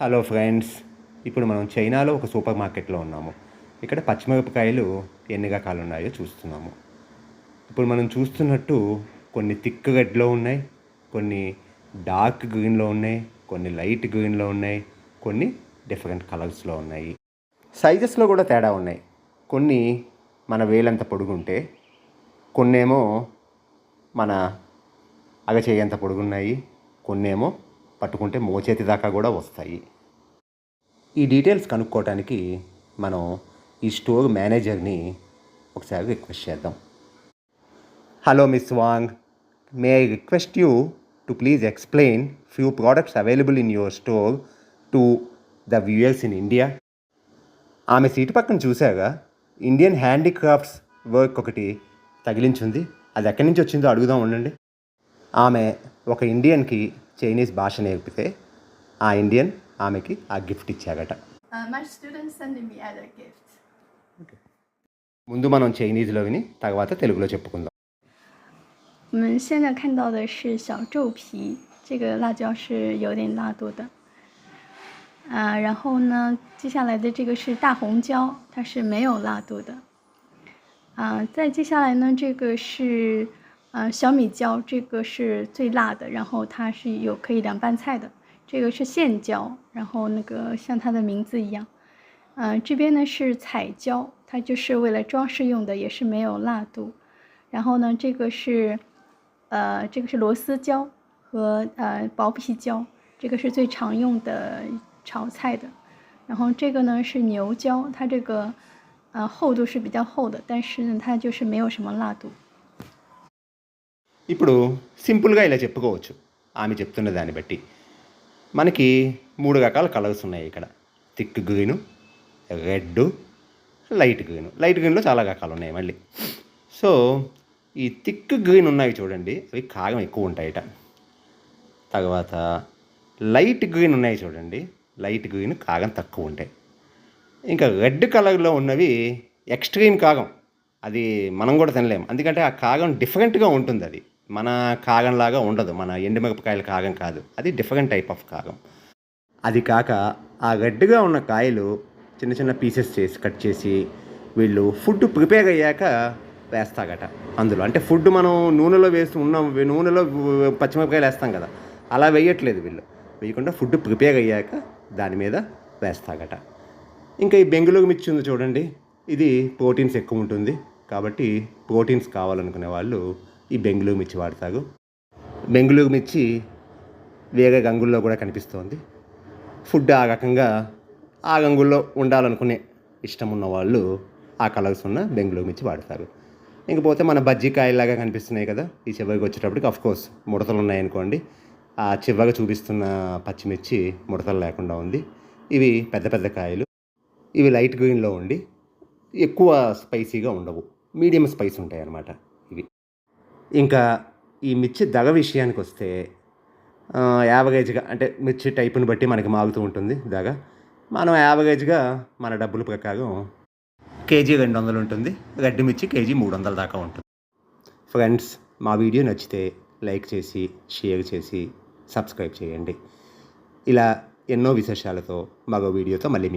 Hello friends, ఇప్పుడు మనం చైనాలో ఒక సూపర్ మార్కెట్లో ఉన్నాము. ఇక్కడ పచ్చిమిరపకాయలు ఎన్ని రకాలు ఉన్నాయో చూస్తున్నాము. ఇప్పుడు మనం చూస్తున్నట్టు కొన్ని థిక్ రెడ్లో ఉన్నాయి, కొన్ని డార్క్ గ్రీన్లో ఉన్నాయి, కొన్ని లైట్ గ్రీన్లో ఉన్నాయి, కొన్ని డిఫరెంట్ కలర్స్లో ఉన్నాయి. సైజెస్లో కూడా తేడా ఉన్నాయి. కొన్ని మన వేలంత పొడుగుంటే, కొన్నేమో మన అగచేయంత పొడుగున్నాయి, కొన్నేమో పట్టుకుంటే మోచేతి దాకా కూడా వస్తాయి. ఈ డీటెయిల్స్ కనుక్కోవడానికి మనం ఈ స్టోర్ మేనేజర్ని ఒకసారి రిక్వెస్ట్ చేద్దాం. Hello miss Wang, may I request you to please explain few products available in your store to the viewers in India. ఆమె సీటు పక్కన చూసాగా ఇండియన్ హ్యాండీక్రాఫ్ట్స్ వర్క్ ఒకటి తగిలించుంది. అది ఎక్కడి నుంచి వచ్చిందో అడుగుదాం ఉండండి. ఆమె ఒక ఇండియన్కి చైనీస్ భాష నేర్పితే ఆ ఇండియన్ ఆమెకి ఆ గిఫ్ట్ ఇచ్చాగట. ముందు మనం చైనీస్లో విని తర్వాత తెలుగులో చెప్పుకుందాం. 我们现在看到的是小皱皮，这个辣椒是有点辣度的。然后呢，接下来的这个是大红椒，它是没有辣度的。再接下来呢，这个是小米椒，这个是最辣的，然后它是有可以凉拌菜的。这个是线椒，然后那个像它的名字一样。这边呢是彩椒，它就是为了装饰用的，也是没有辣度。然后呢，这个是螺丝椒和薄皮椒，这个是最常用的炒菜的。然后这个呢是牛椒，它这个厚度是比较厚的，但是呢它就是没有什么辣度。 ఇప్పుడు సింపుల్గా ఇలా చెప్పుకోవచ్చు. ఆమె చెప్తున్న దాన్ని బట్టి మనకి 3 రకాల కలర్స్ ఉన్నాయి ఇక్కడ. Thick green, red, light green. Light గ్రీన్లో చాలా రకాలు ఉన్నాయి మళ్ళీ. సో ఈ థిక్ గ్రీన్ ఉన్నాయి చూడండి, అవి కారం ఎక్కువ ఉంటాయట. తర్వాత లైట్ గ్రీన్ ఉన్నాయి చూడండి, లైట్ గ్రీన్ కారం తక్కువ ఉంటాయి. ఇంకా రెడ్ కలర్లో ఉన్నవి ఎక్స్ట్రీమ్ కారం, అది మనం కూడా తినలేము. ఎందుకంటే ఆ కారం డిఫరెంట్గా ఉంటుంది. అది మన కారంలాగా ఉండదు, మన ఎండుమిరపకాయల కారం కాదు, అది డిఫరెంట్ టైప్ ఆఫ్ కారం. అది కాక ఆ రెడ్గా ఉన్న కాయలు చిన్న చిన్న పీసెస్ చేసి కట్ చేసి వీళ్ళు ఫుడ్ ప్రిపేర్ అయ్యాక వేస్తాగట అందులో. అంటే ఫుడ్ మనం నూనెలో నూనెలో పచ్చిమిరపకాయలు వేస్తాం కదా, అలా వేయట్లేదు వీళ్ళు. వేయకుండా ఫుడ్ ప్రిపేర్ అయ్యాక దాని మీద వేస్తాగట. ఇంకా ఈ బెంగుళూరు మిర్చి ఉంది చూడండి, ఇది ప్రోటీన్స్ ఎక్కువ ఉంటుంది కాబట్టి ప్రోటీన్స్ కావాలనుకునే వాళ్ళు ఈ బెంగుళూరు మిర్చి వాడతారు. బెంగుళూరు మిర్చి వేరే రంగుల్లో కూడా కనిపిస్తోంది. ఫుడ్ ఆ రకంగా ఆ రంగుల్లో ఉండాలనుకునే ఇష్టం ఉన్న వాళ్ళు ఆ కలర్స్ ఉన్న బెంగుళూరు మిర్చి వాడతారు. ఇంకపోతే మన బజ్జీకాయలాగా కనిపిస్తున్నాయి కదా, ఈ చివరికి వచ్చేటప్పటికి అఫ్కోర్స్ ముడతలు ఉన్నాయనుకోండి. ఆ చివరిగా చూపిస్తున్న పచ్చిమిర్చి ముడతలు లేకుండా ఉంది. ఇవి పెద్ద పెద్ద కాయలు, ఇవి లైట్ గ్రీన్లో ఉండి ఎక్కువ స్పైసీగా ఉండవు, మీడియం స్పైస్ ఉంటాయి అన్నమాట ఇవి. ఇంకా ఈ మిర్చి ధర విషయానికి వస్తే యావరేజ్గా, అంటే మిర్చి టైపుని బట్టి మనకి మారుతూ ఉంటుంది ధర. మనం యావరేజ్గా మన డబ్బుల ప్రకారం కేజీ 200 ఉంటుంది, రెడ్ మిర్చి కేజీ 300 దాకా ఉంటుంది. ఫ్రెండ్స్, మా వీడియో నచ్చితే లైక్ చేసి షేర్ చేసి సబ్స్క్రైబ్ చేయండి. ఇలా ఎన్నో విశేషాలతో మరో వీడియోతో మళ్ళీ